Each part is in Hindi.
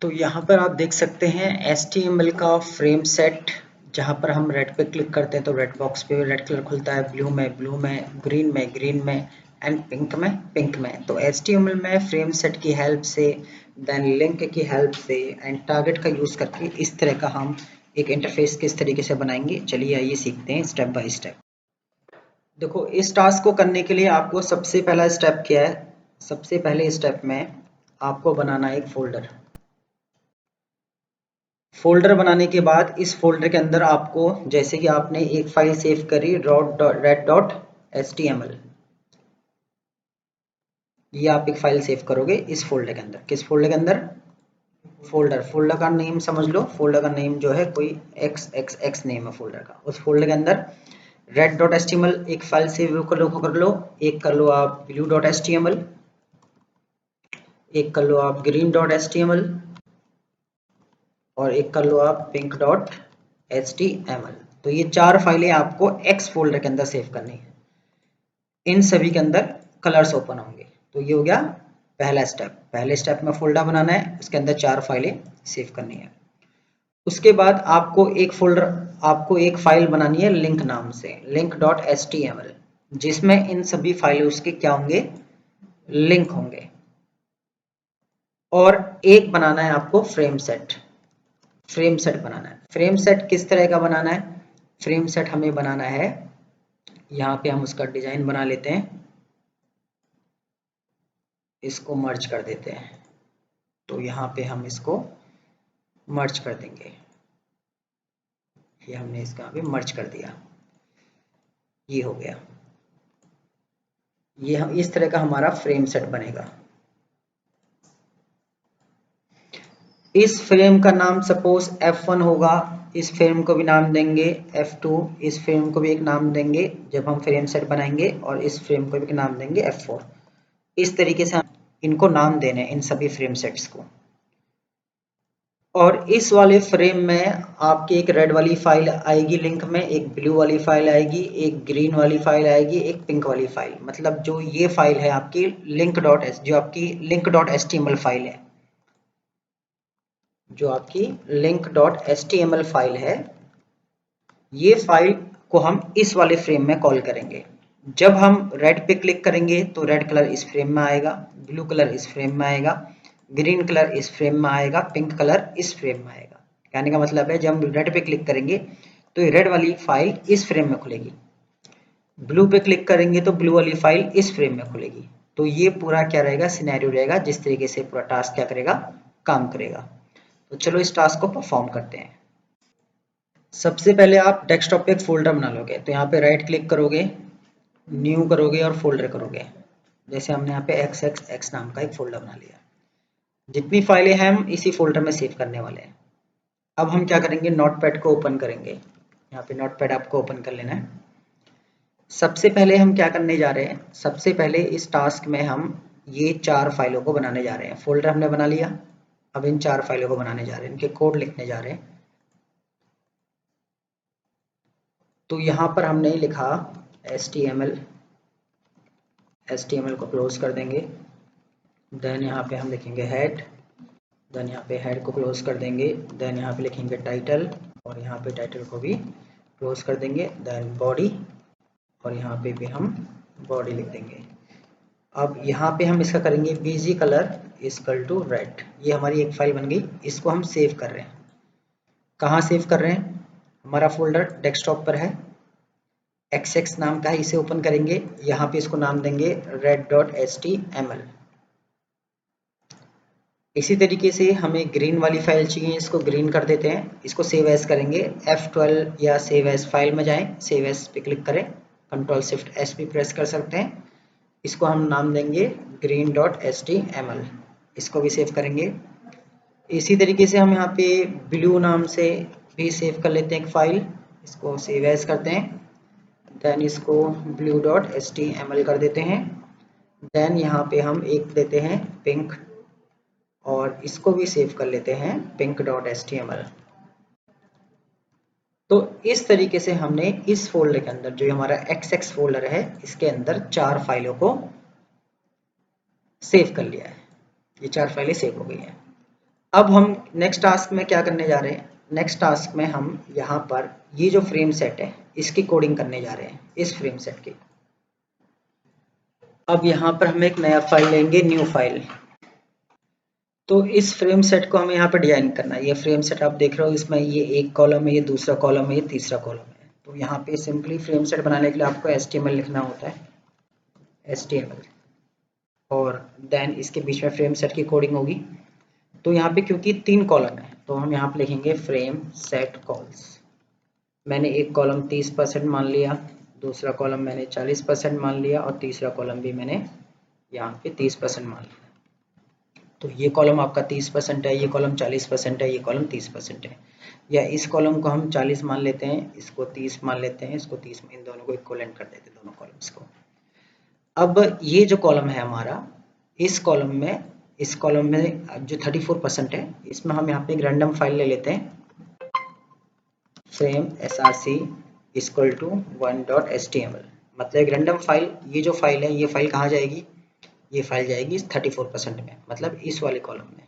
तो यहाँ पर आप देख सकते हैं HTML का फ्रेम सेट। जहाँ पर हम रेड पे क्लिक करते हैं तो रेड बॉक्स पे रेड कलर खुलता है, ब्लू में, ग्रीन में एंड पिंक में। तो HTML में फ्रेम सेट की हेल्प से, देन लिंक की हेल्प से एंड टारगेट का यूज़ करके इस तरह का हम एक इंटरफेस किस तरीके से बनाएंगे, चलिए आइए सीखते हैं स्टेप बाय स्टेप। देखो, इस टास्क को करने के लिए आपको सबसे पहला स्टेप क्या है? सबसे पहले स्टेप में आपको बनाना है एक फोल्डर बनाने के बाद इस फोल्डर के अंदर आपको, जैसे कि आपने एक फाइल सेव करी red.html, ये आप एक फाइल सेव करोगे इस फोल्डर के अंदर। किस फोल्डर के अंदर? फोल्डर का नेम समझ लो। फोल्डर का नेम जो है कोई x नेम है फोल्डर का। उस फोल्डर के अंदर red.html एक फाइल सेव कर लो। एक कर लो आप blue.html, एक कर लो आप green.html और एक कर लो आप pink.html। तो ये 4 फाइलें आपको X फोल्डर के अंदर सेव करनी है। इन सभी के अंदर कलर्स ओपन होंगे। तो ये हो गया पहला स्टेप। पहले स्टेप में फोल्डर बनाना है, उसके अंदर 4 फाइलें सेव करनी है। उसके बाद आपको एक फाइल बनानी है लिंक नाम से, link.html, जिसमें इन सभी फाइलों के क्या होंगे? लिंक होंगे। और एक बनाना है आपको फ्रेम सेट बनाना है। फ्रेम सेट किस तरह का बनाना है? फ्रेम सेट हमें बनाना है, यहाँ पे हम उसका डिजाइन बना लेते हैं, इसको मर्ज कर देते हैं। तो यहाँ पे हम इसको मर्ज कर देंगे। ये हमने इसका भी मर्ज कर दिया, ये हो गया। ये हम इस तरह का हमारा फ्रेम सेट बनेगा। इस फ्रेम का नाम सपोज F1 होगा, इस फ्रेम को भी नाम देंगे F2, इस फ्रेम को भी एक नाम देंगे जब हम फ्रेम सेट बनाएंगे, और इस फ्रेम को भी नाम देंगे F4। इस तरीके से हम इनको नाम देने इन सभी फ्रेम सेट्स को। और इस वाले फ्रेम में आपकी एक रेड वाली फाइल आएगी लिंक में, एक ब्लू वाली फाइल आएगी, एक ग्रीन वाली फाइल आएगी, एक पिंक वाली फाइल। मतलब जो ये फाइल है आपकी जो आपकी link.html फाइल है, जो आपकी link.html फाइल है, ये फाइल को हम इस वाले फ्रेम में कॉल करेंगे। जब हम रेड पे क्लिक करेंगे तो रेड कलर इस फ्रेम में आएगा, ब्लू कलर इस फ्रेम में आएगा, ग्रीन कलर इस फ्रेम में आएगा, पिंक कलर इस फ्रेम में आएगा। कहने का मतलब है जब हम रेड पे क्लिक करेंगे तो ये रेड वाली फाइल इस फ्रेम में खुलेगी, ब्लू पे क्लिक करेंगे तो ब्लू वाली फाइल इस फ्रेम में खुलेगी। तो ये पूरा क्या रहेगा? सिनेरियो रहेगा, जिस तरीके से पूरा टास्क क्या करेगा? काम करेगा। तो चलो इस टास्क को परफॉर्म करते हैं। सबसे पहले आप डेस्कटॉप पे एक फोल्डर बना लोगे। तो यहाँ पे राइट क्लिक करोगे, न्यू करोगे और फोल्डर करोगे। जैसे हमने यहाँ पे XXX नाम का एक फोल्डर बना लिया। जितनी फाइलें हैं हम इसी फोल्डर में सेव करने वाले हैं। अब हम क्या करेंगे? नोटपैड को ओपन करेंगे। यहाँ पे नोटपैड आपको ओपन कर लेना है। सबसे पहले हम क्या करने जा रहे हैं? सबसे पहले इस टास्क में हम ये 4 फाइलों को बनाने जा रहे हैं। फोल्डर हमने बना लिया, अब इन 4 फाइलों को बनाने जा रहे हैं, इनके कोड लिखने जा रहे हैं। तो यहाँ पर हमने लिखा HTML को क्लोज कर देंगे। देन यहाँ पे हम लिखेंगे हेड, देन यहाँ पे हेड को क्लोज कर देंगे। देन यहाँ पे लिखेंगे टाइटल, और यहाँ पे टाइटल को भी क्लोज कर देंगे। देन बॉडी, और यहाँ पे भी हम बॉडी लिख देंगे। अब यहाँ पे हम इसका करेंगे BG colour equal to red. ये हमारी एक फाइल बन गई, इसको हम सेव कर रहे हैं। कहाँ सेव कर रहे हैं? हमारा फोल्डर डेस्कटॉप पर है, XX नाम का है, इसे ओपन करेंगे। यहाँ पे इसको नाम देंगे red.html। इसी तरीके से हमें ग्रीन वाली फाइल चाहिए, इसको ग्रीन कर देते हैं। इसको सेव एज करेंगे, F12 या सेव एज फाइल में जाएं, सेव एज पे क्लिक करें, Ctrl+Shift+S भी प्रेस कर सकते हैं। इसको हम नाम देंगे green.html, इसको भी सेव करेंगे। इसी तरीके से हम यहाँ पे ब्लू नाम से भी सेव कर लेते हैं एक फाइल, इसको सेव एज करते हैं। देन इसको blue.html कर देते हैं। देन यहाँ पे हम एक देते हैं पिंक, और इसको भी सेव कर लेते हैं pink.html। तो इस तरीके से हमने इस फोल्डर के अंदर, जो हमारा XX फोल्डर है, इसके अंदर 4 फाइलों को सेव कर लिया है। ये 4 फाइलें सेव हो गई हैं। अब हम नेक्स्ट टास्क में क्या करने जा रहे हैं, नेक्स्ट टास्क में हम यहाँ पर ये जो फ्रेम सेट है इसकी कोडिंग करने जा रहे हैं, इस फ्रेम सेट की। अब यहाँ पर हम एक नया फाइल लेंगे, न्यू फाइल। तो इस फ्रेम सेट को हमें यहाँ पर डिजाइन करना है। ये फ्रेम सेट आप देख रहे हो, इसमें ये एक कॉलम है, ये दूसरा कॉलम है, ये तीसरा कॉलम है। तो यहाँ पे सिंपली फ्रेम सेट बनाने के लिए आपको HTML लिखना होता है, HTML, और देन इसके बीच में फ्रेम सेट की कोडिंग होगी। तो यहाँ पे क्योंकि 3 कॉलम है तो हम यहाँ पे लिखेंगे फ्रेम सेट कॉल्स। मैंने एक कॉलम 30% मान लिया, दूसरा कॉलम मैंने 40% मान लिया, और तीसरा कॉलम भी मैंने यहाँ पे 30% मान लिया। तो ये कॉलम आपका 30% है, ये कॉलम 40% है, ये कॉलम 30% है। या इस कॉलम को हम 40 मान लेते हैं, इसको 30 मान लेते हैं, इसको 30, इन दोनों को इक्विवेलेंट कर देते हैं, दोनों कॉलम्स को। अब ये जो कॉलम है हमारा, इस कॉलम में जो 34% है, इसमें हम यहाँ पे एक रैंडम फाइल ले लेते हैं, frame src equal to 1.html। मतलब एक रैंडम फाइल, ये जो फाइल है, ये फाइल कहाँ जाएगी, ये फाइल जाएगी इस 34% में, मतलब इस वाले कॉलम में।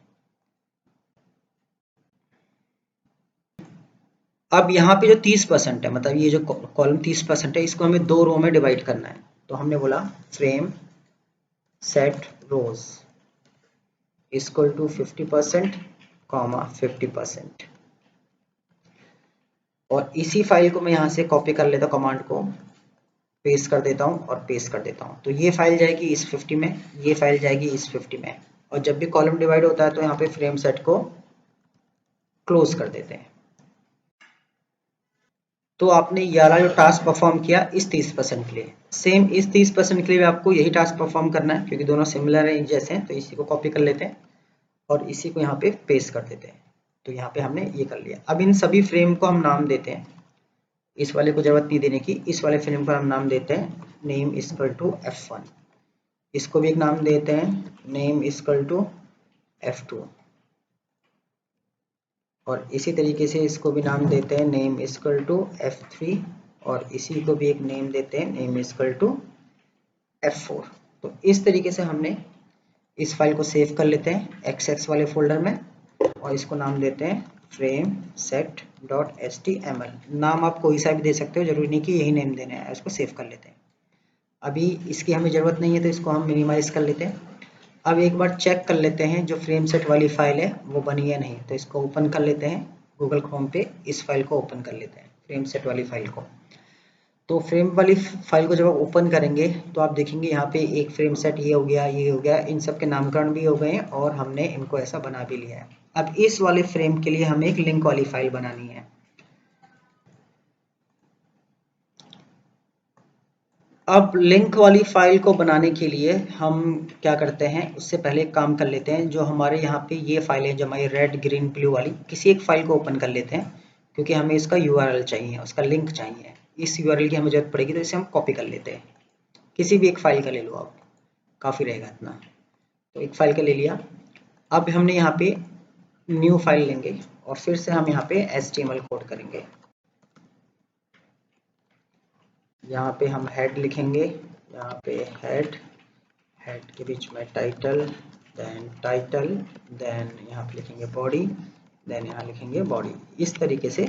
अब यहाँ पे जो 30% है, मतलब ये जो कॉलम 30% है, इसको हमें 2 रो में डिवाइड करना है। तो हमने बोला frame set rows equal to 50%, 50%। और इसी फाइल को मैं यहाँ से कॉपी कर लेता हूँ, कमांड को पेस्ट कर देता हूँ और पेस्ट कर देता हूँ। तो ये फाइल जाएगी इस 50 में, ये फाइल जाएगी इस 50 में। और जब भी कॉलम डिवाइड होता है तो यहाँ पे फ्रेम सेट को क्लोज कर देते हैं। तो आपने ये वाला जो टास्क परफॉर्म किया इस 30% के लिए, सेम इस 30% के लिए भी आपको यही टास्क परफॉर्म करना है, क्योंकि दोनों सिमिलर हैं, जैसे हैं। तो इसी को कॉपी कर लेते हैं और इसी को यहाँ पे पेस्ट कर देते हैं। तो यहाँ पे हमने ये कर लिया। अब इन सभी फ्रेम को हम नाम देते हैं, इस वाले को जरूरत नहीं देने की, इस वाले फ्रेम को हम नाम देते हैं नेम इक्वल टू F1। इसको भी एक नाम देते हैं नेम इक्वल टू F2, और इसी तरीके से इसको भी नाम देते हैं नेम इक्वल टू F3, और इसी को भी एक नेम देते हैं नेम इक्वल टू F4। तो इस तरीके से हमने इस फाइल को सेव कर लेते हैं XX वाले फोल्डर में, और इसको नाम देते हैं frame set .html। नाम आप कोई सा भी दे सकते हो, जरूरी नहीं कि यही नेम देना है। इसको सेव कर लेते हैं। अभी इसकी हमें ज़रूरत नहीं है तो इसको हम मिनिमाइज कर लेते हैं। अब एक बार चेक कर लेते हैं जो फ्रेम सेट वाली फाइल है वो बनी है नहीं, तो इसको ओपन कर लेते हैं गूगल क्रोम पे, इस फाइल को ओपन कर लेते हैं, फ्रेम सेट वाली फाइल को। तो फ्रेम वाली फाइल को जब आप ओपन करेंगे तो आप देखेंगे यहाँ पे एक फ्रेम सेट ये हो गया, ये हो गया, इन सब के नामकरण भी हो गए हैं और हमने इनको ऐसा बना भी लिया है। अब इस वाले फ्रेम के लिए हमें एक लिंक वाली फाइल बनानी है। अब लिंक वाली फाइल को बनाने के लिए हम क्या करते हैं, उससे पहले एक काम कर लेते हैं। जो हमारे यहाँ पे ये फाइल है, जो हमारी रेड ग्रीन ब्लू वाली, किसी एक फाइल को ओपन कर लेते हैं, क्योंकि हमें इसका URL चाहिए, उसका लिंक चाहिए। इस URL की हमें जरूरत पड़ेगी, तो इसे हम कॉपी कर लेते हैं। किसी भी एक फाइल का ले लो आप, काफ़ी रहेगा इतना। तो एक फाइल का ले लिया। अब हमने यहाँ पे न्यू फाइल लेंगे और फिर से हम यहाँ पे HTML कोड करेंगे। यहाँ पे हम हेड लिखेंगे, यहाँ पे हेड के बीच में टाइटल, देन यहाँ पे लिखेंगे बॉडी, देन यहाँ लिखेंगे बॉडी, इस तरीके से।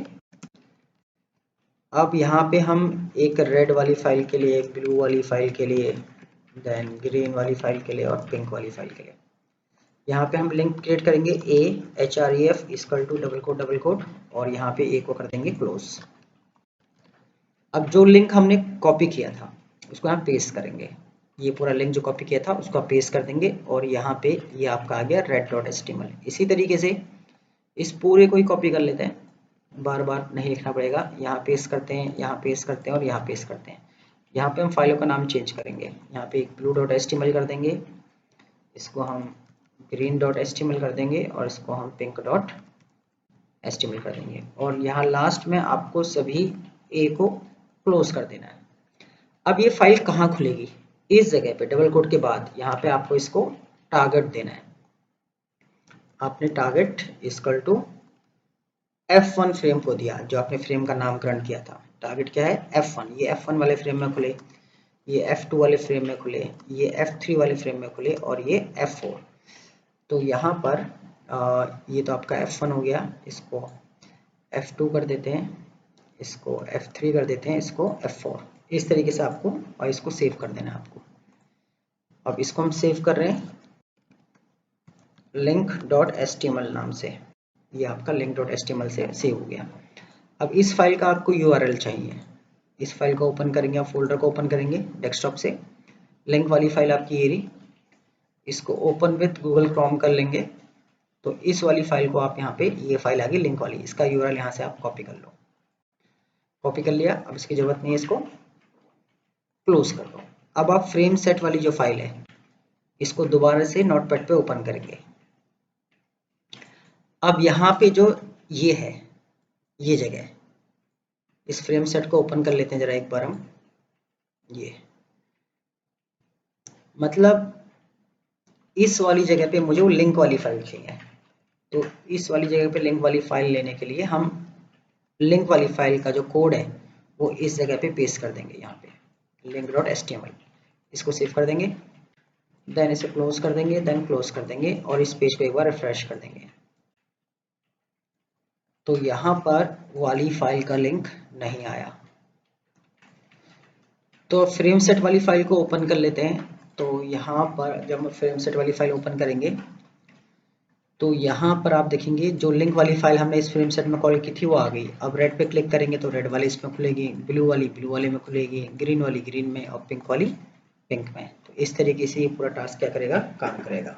अब यहाँ पे हम एक रेड वाली फाइल के लिए, एक ब्लू वाली फाइल के लिए, देन ग्रीन वाली फाइल के लिए और पिंक वाली फाइल के लिए यहाँ पे हम लिंक क्रिएट करेंगे href equal to double quote और यहाँ पे a को कर देंगे क्लोज। अब जो लिंक हमने कॉपी किया था उसको हम पेस्ट करेंगे, ये पूरा लिंक जो कॉपी किया था उसको आप पेस्ट कर देंगे और यहाँ पे ये आपका आ गया red.html। इसी तरीके से इस पूरे को ही कॉपी कर लेते हैं, बार बार नहीं लिखना पड़ेगा। यहाँ पेस्ट करते हैं, यहाँ पेस्ट करते हैं और यहाँ पेस्ट करते हैं। यहाँ पे हम फाइलों का नाम चेंज करेंगे, यहाँ पे एक blue.html कर देंगे, इसको हम green.html कर देंगे और इसको हम pink.html कर देंगे। और यहाँ लास्ट में आपको सभी ए को क्लोज कर देना है। अब ये फाइल कहाँ खुलेगी, इस जगह पे डबल कोट के बाद यहाँ पे आपको इसको टारगेट देना है। आपने target equal to F1 frame को दिया, जो आपने फ्रेम का नामकरण किया था। टारगेट क्या है, F1। ये F1 वाले फ्रेम में खुले, ये F2 वाले फ्रेम में खुले, ये F3 वाले फ्रेम में खुले और ये F4। तो यहाँ पर ये तो आपका F1 हो गया, इसको F2 कर देते हैं, इसको F3 कर देते हैं, इसको F4। इस तरीके से आपको और इसको सेव कर देना है आपको। अब इसको हम सेव कर रहे हैं link.html नाम से, ये आपका link.html से सेव हो गया। अब इस फाइल का आपको URL चाहिए, इस फाइल को ओपन करेंगे, आप फोल्डर को ओपन करेंगे डेस्कटॉप से, लिंक वाली फाइल आपकी ये रही, इसको ओपन विथ गूगल क्रोम कर लेंगे, तो इस वाली फाइल को आप यहाँ पे, ये फाइल आ गई लिंक वाली, इसका URL यहाँ से आप कॉपी कर लो। कॉपी कर लिया, अब इसकी जरूरत नहीं है, इसको क्लोज कर दो। अब आप फ्रेम सेट वाली जो फाइल है, इसको दोबारा से नोटपैड पे ओपन करेंगे। अब यहाँ पे जो ये है, ये जगह, इस फ्रेम सेट को ओपन कर लेते हैं जरा एक बार हम। ये मतलब इस वाली जगह पे मुझे वो लिंक वाली फाइल चाहिए, तो इस वाली जगह पे लिंक वाली फाइल लेने के लिए हम लिंक वाली फाइल का जो कोड है वो इस जगह पे पेस्ट कर देंगे, यहाँ पे link.html। इसको सेव कर देंगे, देन इसे क्लोज कर देंगे, देन क्लोज कर देंगे और इस पेज को एक बार रिफ्रेश कर देंगे। तो यहाँ पर वाली फाइल का लिंक नहीं आया। तो फ्रेम सेट वाली फाइल को ओपन कर लेते हैं। तो यहाँ पर जब हम फ्रेम सेट वाली फाइल ओपन करेंगे तो यहाँ पर आप देखेंगे जो लिंक वाली फाइल हमने इस फ्रेम सेट में कॉल की थी वो आ गई। अब रेड पे क्लिक करेंगे तो रेड वाली इसमें खुलेगी, ब्लू वाली ब्लू वाले में खुलेगी, ग्रीन वाली ग्रीन में और पिंक वाली पिंक में। तो इस तरीके से ये पूरा टास्क क्या करेगा, काम करेगा।